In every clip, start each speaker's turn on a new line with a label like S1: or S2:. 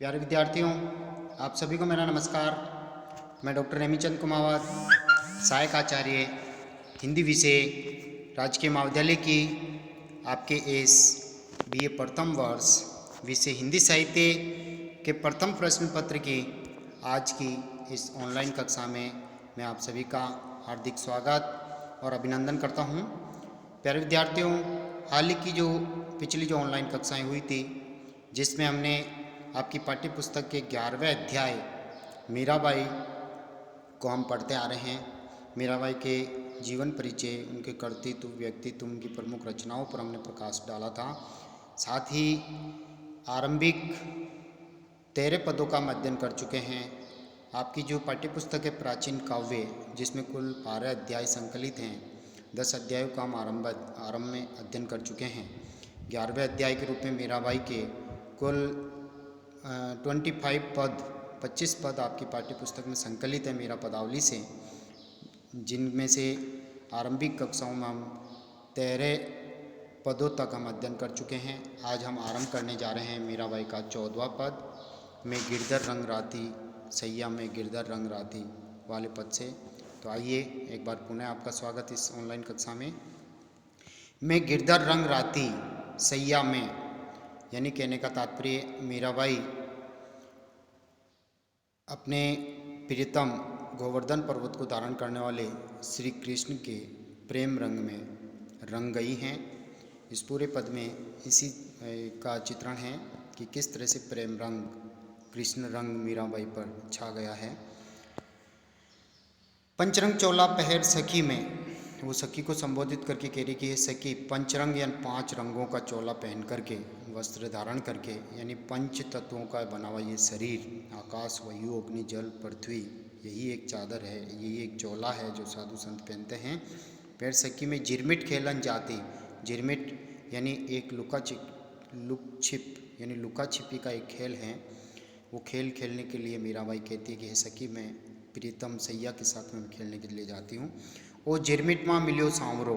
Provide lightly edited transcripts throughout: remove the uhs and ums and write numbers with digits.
S1: प्यारे विद्यार्थियों, आप सभी को मेरा नमस्कार। मैं डॉक्टर रेमीचंद कुमावत, सहायक आचार्य हिंदी विषय, राजकीय महाविद्यालय की आपके इस BA प्रथम वर्ष विषय हिंदी साहित्य के प्रथम प्रश्न पत्र की आज की इस ऑनलाइन कक्षा में मैं आप सभी का हार्दिक स्वागत और अभिनंदन करता हूं। प्यारे विद्यार्थियों, हाल ही की पिछली ऑनलाइन कक्षाएं हुई थी, जिसमें हमने आपकी पाठ्य पुस्तक के 11वें अध्याय मीराबाई को हम पढ़ते आ रहे हैं। मीराबाई के जीवन परिचय, उनके कर्तृत्व, व्यक्तित्व, उनकी प्रमुख रचनाओं पर हमने प्रकाश डाला था। साथ ही आरंभिक 13 पदों का हम अध्ययन कर चुके हैं। आपकी जो पाठ्य पुस्तक है प्राचीन काव्य, जिसमें कुल 12 अध्याय संकलित हैं, 10 अध्यायों का हम आरंभ में अध्ययन कर चुके हैं। 11वें अध्याय के रूप में मीराबाई के कुल 25 पद आपकी पाठ्य पुस्तक में संकलित है मीरा पदावली से, जिनमें से आरंभिक कक्षाओं में हम 13 पदों तक हम अध्ययन कर चुके हैं। आज हम आरंभ करने जा रहे हैं मीराबाई का 14वां पद, मैं गिरधर रंग राती सैया में गिरधर रंग राती वाले पद से। तो आइए एक बार पुनः आपका स्वागत इस ऑनलाइन कक्षा में। मैं गिरधर रंग राती सैया में, यानी कहने का तात्पर्य मीराबाई अपने प्रियतम गोवर्धन पर्वत को धारण करने वाले श्री कृष्ण के प्रेम रंग में रंग गई हैं। इस पूरे पद में इसी का चित्रण है कि किस तरह से प्रेम रंग, कृष्ण रंग मीराबाई पर छा गया है। पंचरंग चोला पहर सखी में, वो सखी को संबोधित करके कह रही कि ये सखी पंचरंग यानी 5 रंगों का चोला पहन करके, वस्त्र धारण करके, यानी पंच तत्वों का बना हुआ ये शरीर, आकाश, वायु, अग्नि, जल, पृथ्वी, यही एक चादर है, यही एक चोला है जो साधु संत पहनते हैं। पैर सखी में झिरमिट खेलन जाती, झिरमिट यानी एक लुक छिप यानी लुका छिपी का एक खेल है। वो खेल खेलने के लिए मीराबाई कहती है कि हे सखी, मैं प्रीतम सैया के साथ में खेलने के लिए जाती हूँ। वो झिरमिट माँ मिलियो सांवरो,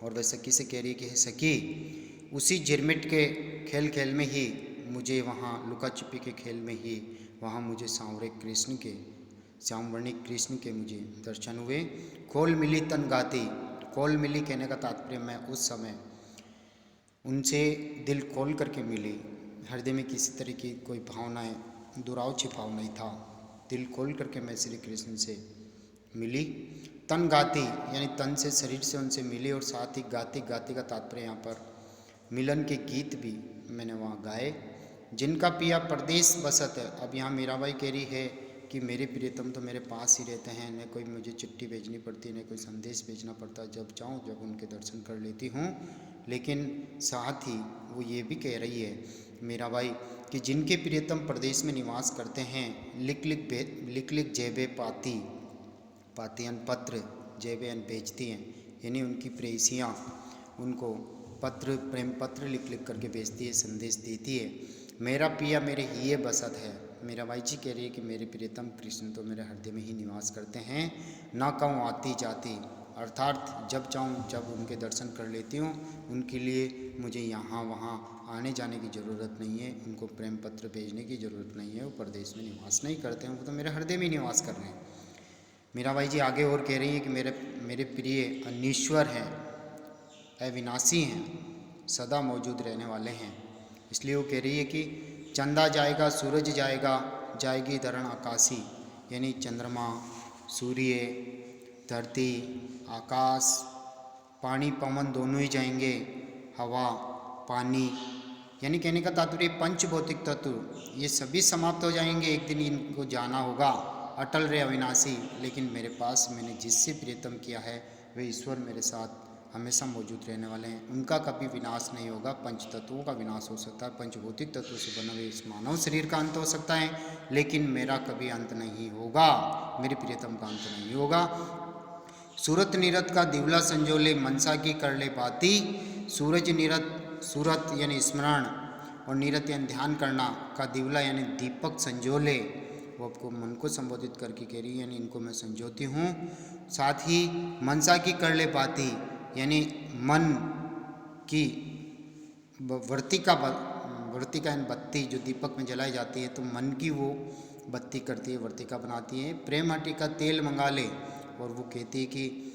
S1: और वह सखी से कह रही है कि हे सखी, उसी झिरमिट के खेल में ही मुझे, वहाँ लुका छिपी के खेल में ही वहाँ मुझे सांवरे कृष्ण के, श्यामवर्णिक कृष्ण के मुझे दर्शन हुए। खोल मिली तन गाती, खोल मिली कहने का तात्पर्य मैं उस समय उनसे दिल खोल करके मिली, हृदय में किसी तरह की कोई भावनाएं, दुराव छिपाव नहीं था, दिल खोल करके मैं श्री कृष्ण से मिली। तन गाती यानी तन से, शरीर से उनसे मिली, और साथ ही गाती, गाती का तात्पर्य यहाँ पर मिलन के गीत भी मैंने वहाँ गाए। जिनका पिया परदेश बसत है, अब यहाँ मीराबाई कह रही है कि मेरे प्रियतम तो मेरे पास ही रहते हैं, न कोई मुझे चिट्ठी भेजनी पड़ती, न कोई संदेश भेजना पड़ता, जब चाहूँ जब उनके दर्शन कर लेती हूँ। लेकिन साथ ही वो ये भी कह रही है मीराबाई कि जिनके प्रियतम प्रदेश में निवास करते हैं, लिख लिख जेबे पाती, पातियन पत्र, जेबेन भेजती हैं, यानी उनकी प्रेयसियाँ उनको पत्र, प्रेम पत्र लिख करके भेजती है, संदेश देती है। मेरा पिया मेरे हिये बसत है, मीराबाई जी कह रही है कि मेरे प्रियतम कृष्ण तो मेरे हृदय में ही निवास करते हैं। ना कहूँ आती जाती, अर्थात जब चाहूँ जब उनके दर्शन कर लेती हूँ, उनके लिए मुझे यहाँ वहाँ आने जाने की ज़रूरत नहीं है, उनको प्रेम पत्र भेजने की ज़रूरत नहीं है, वो प्रदेश में निवास नहीं करते हैं, वो तो मेरे हृदय में निवास कर रहे हैं। मीराबाई जी आगे और कह रही है कि मेरे प्रिय अनीश्वर हैं, अविनाशी हैं, सदा मौजूद रहने वाले हैं। इसलिए वो कह रही है कि चंदा जाएगा, सूरज जाएगा, जाएगी धरण आकाशी, यानी चंद्रमा, सूर्य, धरती, आकाश, पानी, पवन दोनों ही जाएंगे, हवा, पानी, यानी कहने का तात्पर्य पंच भौतिक तत्व ये सभी समाप्त हो जाएंगे, एक दिन इनको जाना होगा। अटल रे अविनाशी, लेकिन मेरे पास मैंने जिससे प्रियतम किया है वे ईश्वर मेरे साथ हमेशा मौजूद रहने वाले हैं, उनका कभी विनाश नहीं होगा। पंच तत्वों का विनाश हो सकता है, पंचभौतिक तत्वों से बने हुए इस मानव शरीर का अंत हो सकता है, लेकिन मेरा कभी अंत नहीं होगा, मेरे प्रियतम का अंत नहीं होगा। सूरत नीरत का दिवला संजोले, मनसा की कर ले बाती, सूरज नीरत, सूरत यानी स्मरण, और नीरत यानी ध्यान करना, का दिवला यानी दीपक संजोले, वो आपको मन को संबोधित करके कह रही है, यानी इनको मैं संजोती हूँ। साथ ही मनसा की कर ले बाती, यानी मन की वृत्ति का वर्तिका यानी बत्ती जो दीपक में जलाई जाती है, तो मन की वो बत्ती करती है, वर्तिका बनाती है। प्रेम आटी का तेल मंगा ले, और वो कहती है कि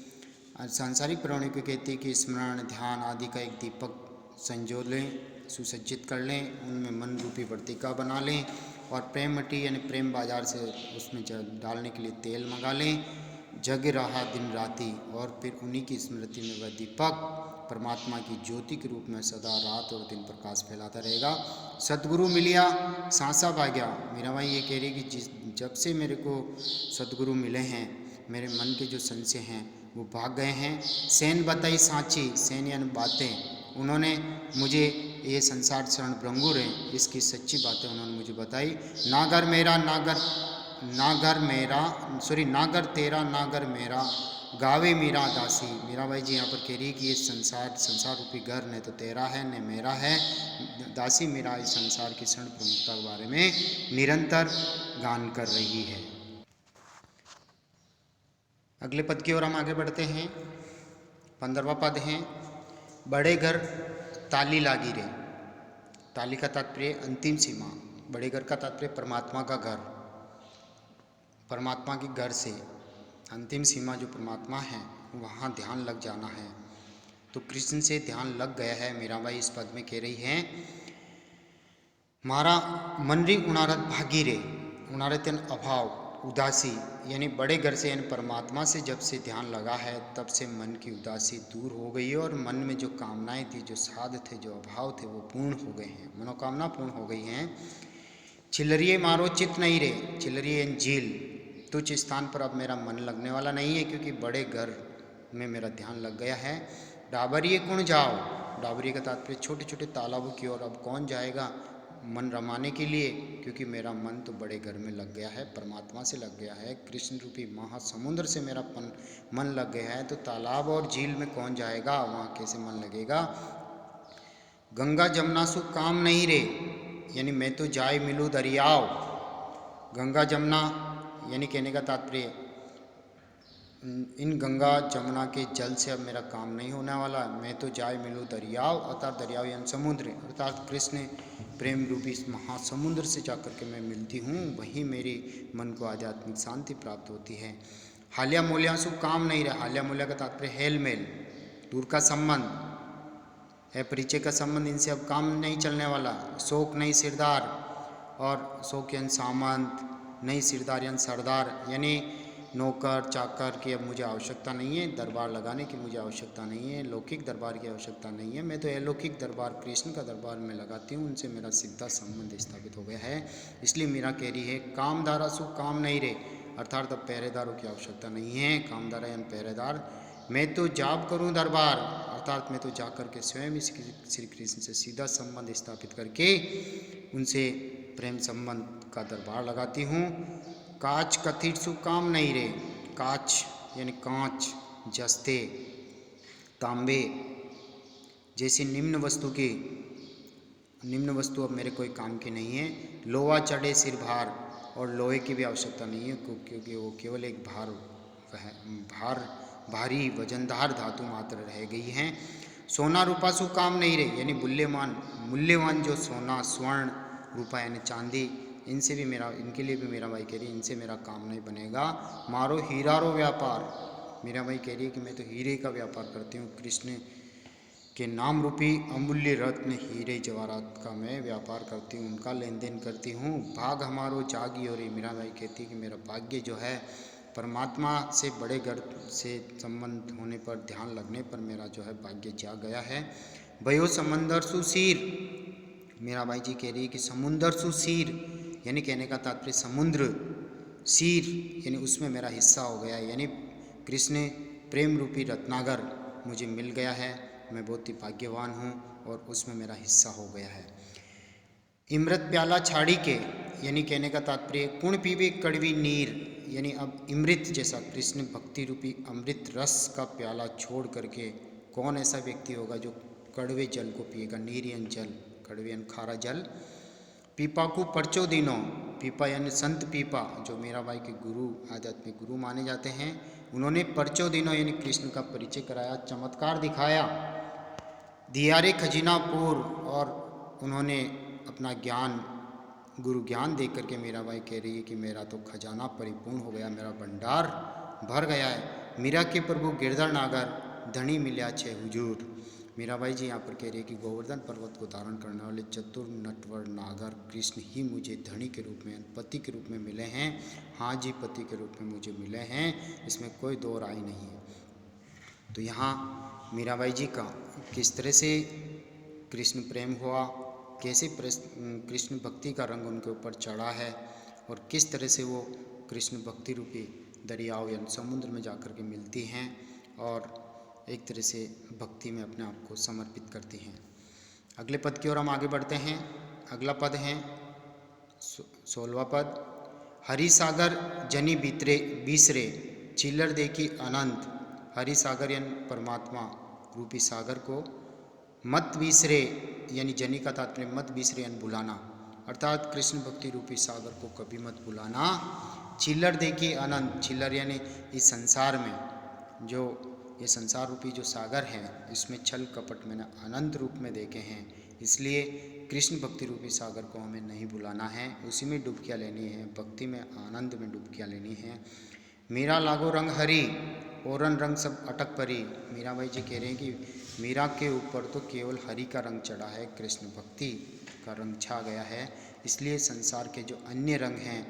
S1: सांसारिक प्राणियों को कहती है कि स्मरण ध्यान आदि का एक दीपक संजो लें, सुसज्जित कर लें, उनमें मन रूपी वर्तिका बना लें, और प्रेम मटी यानी प्रेम बाजार से उसमें डालने के लिए तेल मंगा लें। जग रहा दिन राति, और फिर उन्हीं की स्मृति में वह दीपक परमात्मा की ज्योति के रूप में सदा रात और दिन प्रकाश फैलाता रहेगा। सदगुरु मिलिया सांसा भाग्या। मीरा भाई ये कह रही कि जब से मेरे को सदगुरु मिले हैं, मेरे मन के जो संशय हैं वो भाग गए हैं। सेन बताई सांची, सेन यानी बातें, उन्होंने मुझे ये संसार शरण भ्रंगुर है, इसकी सच्ची बातें उन्होंने मुझे बताई। नागर मेरा नागर तेरा नागर मेरा, गावे मीरा दासी। मीरा भाई जी यहाँ पर कह रही है कि ये संसार रूपी घर न तो तेरा है न मेरा है, दासी मीरा इस संसार की क्षण प्रमुखता के बारे में निरंतर गान कर रही है। अगले पद की ओर हम आगे बढ़ते हैं। 15वां पद है, बड़े घर ताली लागी रे। ताली का तात्पर्य अंतिम सीमा, बड़े घर का तात्पर्य परमात्मा का घर, परमात्मा के घर से अंतिम सीमा जो परमात्मा है वहाँ ध्यान लग जाना है। तो कृष्ण से ध्यान लग गया है। मीराबाई इस पद में कह रही है, मारा मनरी उणारत भागी रे। उणारत यानी अभाव, उदासी, यानी बड़े घर से यानी परमात्मा से जब से ध्यान लगा है तब से मन की उदासी दूर हो गई है, और मन में जो कामनाएं थी, जो साध थे, जो अभाव थे वो पूर्ण हो गए हैं, मनोकामना पूर्ण हो गई हैं। चिल्लरिए मारो चित नहीं रे। चिल्लरिए झील, तुच्छ स्थान पर अब मेरा मन लगने वाला नहीं है, क्योंकि बड़े घर में मेरा ध्यान लग गया है। डाबरिए कुण जाओ। डाबरिए का तात्पर्य छोटे छोटे तालाबों की ओर अब कौन जाएगा मन रमाने के लिए, क्योंकि मेरा मन तो बड़े घर में लग गया है, परमात्मा से लग गया है, कृष्ण रूपी महासमुद्र से मेरा मन लग गया है। तो तालाब और झील में कौन जाएगा, वहाँ कैसे मन लगेगा। गंगा जमुना सु काम नहीं रे, यानी मैं तो जाए मिलूँ दरियाव। गंगा जमुना यानी कहने का तात्पर्य इन गंगा जमुना के जल से अब मेरा काम नहीं होने वाला, मैं तो जाए मिलूँ दरियाव, अर्थात दरियाव यानी समुद्र, अर्थात कृष्ण प्रेम रूपी इस महासमुद्र से जाकर के मैं मिलती हूँ, वहीं मेरी मन को आध्यात्मिक शांति प्राप्त होती है। हालिया मूल्या सु काम नहीं रहा। हालिया मूल्या का तात्पर्य हेल मेल, दूर का संबंध है, परिचय का संबंध, इनसे अब काम नहीं चलने वाला। शोक नहीं सिरदार, और शोक यानी सामंत, नहीं सिरदार यानी सरदार, यानी नौकर चाकर की अब मुझे आवश्यकता नहीं है, दरबार लगाने की मुझे आवश्यकता नहीं है, लौकिक दरबार की आवश्यकता नहीं है, मैं तो अलौकिक दरबार कृष्ण का दरबार में लगाती हूँ, उनसे मेरा सीधा संबंध स्थापित हो गया है। इसलिए मीरा कह रही है, कामधारा सु काम नहीं रे, अर्थात अब पहरेदारों की आवश्यकता नहीं है। कामधारा यानी पहरेदार, मैं तो जाप करूँ दरबार, अर्थात मैं तो जा करके स्वयं श्री कृष्ण से सीधा संबंध स्थापित करके उनसे प्रेम संबंध का दरबार लगाती हूँ। काच कथिर सु काम नहीं रे। काच यानी कांच, जस्ते, तांबे जैसी निम्न वस्तु अब मेरे कोई काम की नहीं है। लोहा चढ़े सिर भार, और लोहे की भी आवश्यकता नहीं है, क्योंकि वो केवल एक भारी वजनदार धातु मात्र रह गई हैं। सोना रूपा सु काम नहीं रे, यानी मूल्यवान जो सोना स्वर्ण रूपा यानी चांदी, इनके लिए भी मीरा भाई कह रही है, इनसे मेरा काम नहीं बनेगा। मारो हीरारो व्यापार। मीरा भाई कह रही है कि मैं तो हीरे का व्यापार करती हूँ, कृष्ण के नाम रूपी अमूल्य रत्न हीरे जवाहरात का मैं व्यापार करती हूँ, उनका लेन देन करती हूँ। भाग हमारो जागी और मीरा भाई कहती है कि मेरा भाग्य जो है परमात्मा से बड़े घर से संबंध होने पर, ध्यान लगने पर मेरा जो है भाग्य जाग गया है। भयो समंदर सुशीर। मीरा भाई जी कह रही है कि समुंदर सुशीर, यानी कहने का तात्पर्य समुद्र, शीर यानी उसमें मेरा हिस्सा हो गया है, यानी कृष्ण प्रेम रूपी रत्नागर मुझे मिल गया है, मैं बहुत ही भाग्यवान हूँ और उसमें मेरा हिस्सा हो गया है। इमृत प्याला छाड़ी के, यानी कहने का तात्पर्य कुण पीवे कड़वी नीर, यानी अब इमृत जैसा कृष्ण भक्ति रूपी अमृत रस का प्याला छोड़ करके कौन ऐसा व्यक्ति होगा जो कड़वे जल को पिएगा। नीर यानी जल, कड़वे यानी खारा जल। पीपा को परचो दिनो। पीपा यानी संत पीपा, जो मीराबाई के गुरु, आध्यात्मिक गुरु माने जाते हैं, उन्होंने परचो दिनो यानी कृष्ण का परिचय कराया, चमत्कार दिखाया। दियारे खजीनापुर, और उन्होंने अपना ज्ञान, गुरु ज्ञान दे करके मीराबाई कह रही है कि मेरा तो खजाना परिपूर्ण हो गया, मेरा भंडार भर गया है। मीरा के प्रभु गिरधर नागर धनी मिल्या छे हुजूर। मीराबाई जी यहाँ पर कह रही है कि गोवर्धन पर्वत को धारण करने वाले चतुर नटवर नागर कृष्ण ही मुझे धनी के रूप में, पति के रूप में मिले हैं। हाँ जी, पति के रूप में मुझे मिले हैं, इसमें कोई दो राय नहीं है। तो यहाँ मीराबाई जी का किस तरह से कृष्ण प्रेम हुआ, कैसे कृष्ण भक्ति का रंग उनके ऊपर चढ़ा है और किस तरह से वो कृष्ण भक्ति रूपी दरियाओं या समुद्र में जाकर के मिलती हैं और एक तरह से भक्ति में अपने आप को समर्पित करती हैं। अगले पद की ओर हम आगे बढ़ते हैं। अगला पद है 16वां पद। हरि सागर जनी बीसरे चिल्लर देखी अनंत। हरि सागर यानी परमात्मा रूपी सागर को मत बीसरे यानी जनी का तात्पर्य मत बीसरे यानी बुलाना, अर्थात कृष्ण भक्ति रूपी सागर को कभी मत बुलाना। चिल्लर देखी अनंत, चिल्लर यानी इस संसार में जो ये संसार रूपी जो सागर है इसमें छल कपट मैंने अनंत रूप में देखे हैं, इसलिए कृष्ण भक्ति रूपी सागर को हमें नहीं बुलाना है, उसी में डुबकियाँ लेनी है, भक्ति में आनंद में डुबकियाँ लेनी है। मीरा लागो रंग हरी औरन रंग सब अटक परी। मीराबाई जी कह रहे हैं कि मीरा के ऊपर तो केवल हरि का रंग चढ़ा है, कृष्ण भक्ति का रंग छा गया है, इसलिए संसार के जो अन्य रंग हैं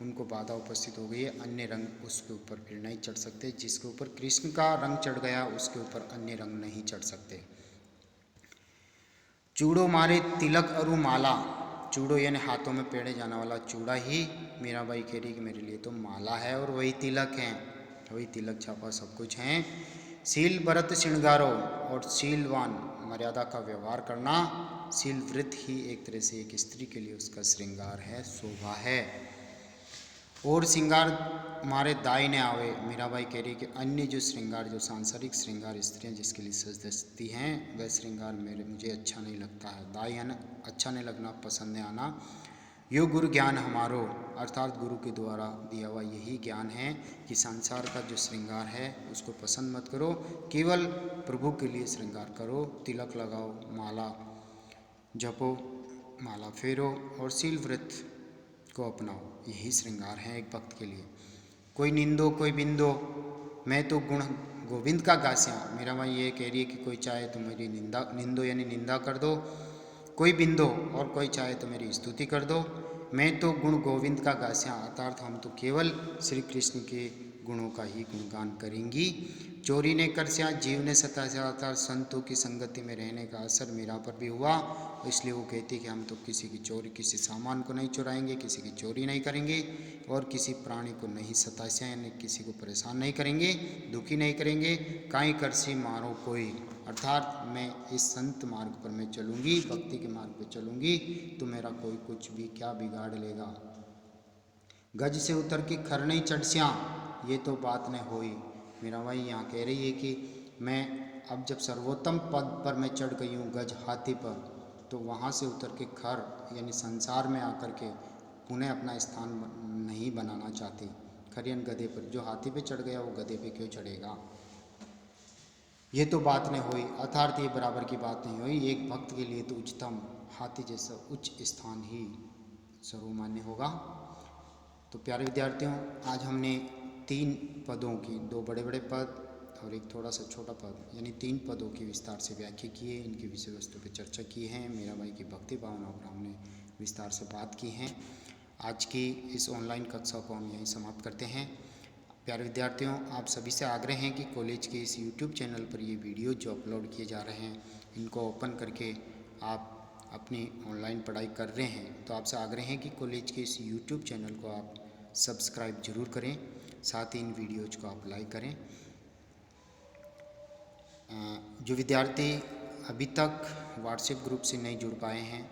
S1: उनको बाधा उपस्थित हो गई है, अन्य रंग उसके ऊपर फिर नहीं चढ़ सकते। जिसके ऊपर कृष्ण का रंग चढ़ गया उसके ऊपर अन्य रंग नहीं चढ़ सकते। चूड़ो मारे तिलक अरु माला, चूड़ो यानी हाथों में पहने जाने वाला चूड़ा ही मीराबाई कह रही कि मेरे लिए तो माला है और वही तिलक है, वही तिलक छापा सब कुछ है। शील व्रत श्रृंगारो, और शीलवान मर्यादा का व्यवहार करना, शील व्रत ही एक तरह से एक स्त्री के लिए उसका श्रृंगार है, शोभा है। और श्रृंगार मारे दाई ने आवे। मीराबाई कह रही कि अन्य जो श्रृंगार, जो सांसारिक श्रृंगार स्त्रियाँ जिसके लिए सजती हैं वह श्रृंगार मुझे अच्छा नहीं लगता है। दाई आना अच्छा नहीं लगना, पसंद नहीं आना। यो गुरु ज्ञान हमारो, अर्थात गुरु के द्वारा दिया हुआ यही ज्ञान है कि संसार का जो श्रृंगार है उसको पसंद मत करो, केवल प्रभु के लिए श्रृंगार करो। तिलक लगाओ, माला जपो, माला फेरो और शील व्रत को अपनाओ, यही श्रृंगार है एक भक्त के लिए। कोई निंदो कोई बिंदो, मैं तो गुण गोविंद का गास्या। मीराबाई ये कह रही है कि कोई चाहे तो मेरी निंदो यानी निंदा कर दो, कोई बिंदो और कोई चाहे तो मेरी स्तुति कर दो, मैं तो गुण गोविंद का गास्या, अर्थात हम तो केवल श्री कृष्ण के गुणों का ही गुणगान करेंगी। चोरी ने करस्या जीव ने सताया, अर्थात संतों की संगति में रहने का असर मीरा पर भी हुआ, इसलिए वो कहती कि हम तो किसी की चोरी, किसी सामान को नहीं चुराएंगे, किसी की चोरी नहीं करेंगे और किसी प्राणी को नहीं सताया यानी किसी को परेशान नहीं करेंगे, दुखी नहीं करेंगे। काई करसी मारो कोई, अर्थात मैं इस संत मार्ग पर मैं चलूँगी, भक्ति के मार्ग पर चलूँगी तो मेरा कोई कुछ भी क्या बिगाड़ लेगा। गज से उतर के खर नहीं चढ़स्या, ये तो बात न होई। मीराबाई यहाँ कह रही है कि मैं अब जब सर्वोत्तम पद पर मैं चढ़ गई हूँ गज हाथी पर, तो वहाँ से उतर के खर यानी संसार में आकर के पुनः अपना स्थान नहीं बनाना चाहती। खर यानी गधे पर, जो हाथी पे चढ़ गया वो गधे पे क्यों चढ़ेगा, ये तो बात नहीं हुई, अर्थात ये बराबर की बात नहीं हुई। एक भक्त के लिए तो उच्चतम हाथी जैसा उच्च स्थान ही सर्वमान्य होगा। तो प्यारे विद्यार्थियों, आज हमने 3 पदों की, 2 बड़े बड़े पद और एक थोड़ा सा छोटा पद यानी 3 पदों की विस्तार से व्याख्या की है, इनकी विषय वस्तु पर चर्चा की है, मीराबाई की भक्ति भावना पर हमने विस्तार से बात की है। आज की इस ऑनलाइन कक्षा को हम यहीं समाप्त करते हैं। प्यारे विद्यार्थियों, आप सभी से आग्रह है कि कॉलेज के इस YouTube चैनल पर ये वीडियो जो अपलोड किए जा रहे हैं इनको ओपन करके आप अपनी ऑनलाइन पढ़ाई कर रहे हैं, तो आपसे आग्रह है कि कॉलेज के इस YouTube चैनल को आप सब्सक्राइब जरूर करें, साथ ही इन वीडियोज को आप लाइक करें। जो विद्यार्थी अभी तक व्हाट्सएप ग्रुप से नहीं जुड़ पाए हैं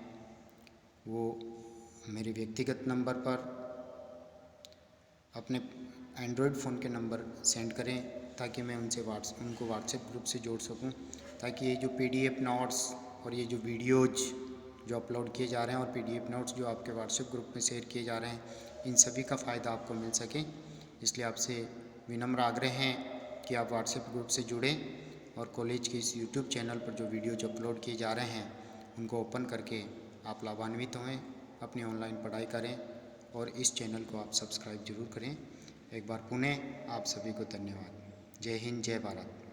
S1: वो मेरे व्यक्तिगत नंबर पर अपने एंड्रॉयड फ़ोन के नंबर सेंड करें ताकि मैं उनको व्हाट्सएप ग्रुप से जोड़ सकूं, ताकि ये जो PDF नोट्स और ये जो वीडियोज जो अपलोड किए जा रहे हैं और PDF नोट्स जो आपके व्हाट्सएप ग्रुप में शेयर किए जा रहे हैं, इन सभी का फ़ायदा आपको मिल सके। इसलिए आपसे विनम्र आग्रह है कि आप व्हाट्सएप ग्रुप से जुड़ें और कॉलेज के इस YouTube चैनल पर जो वीडियोज अपलोड किए जा रहे हैं उनको ओपन करके आप लाभान्वित हों, अपनी ऑनलाइन पढ़ाई करें और इस चैनल को आप सब्सक्राइब जरूर करें। एक बार पुनः आप सभी को धन्यवाद। जय हिंद, जय भारत।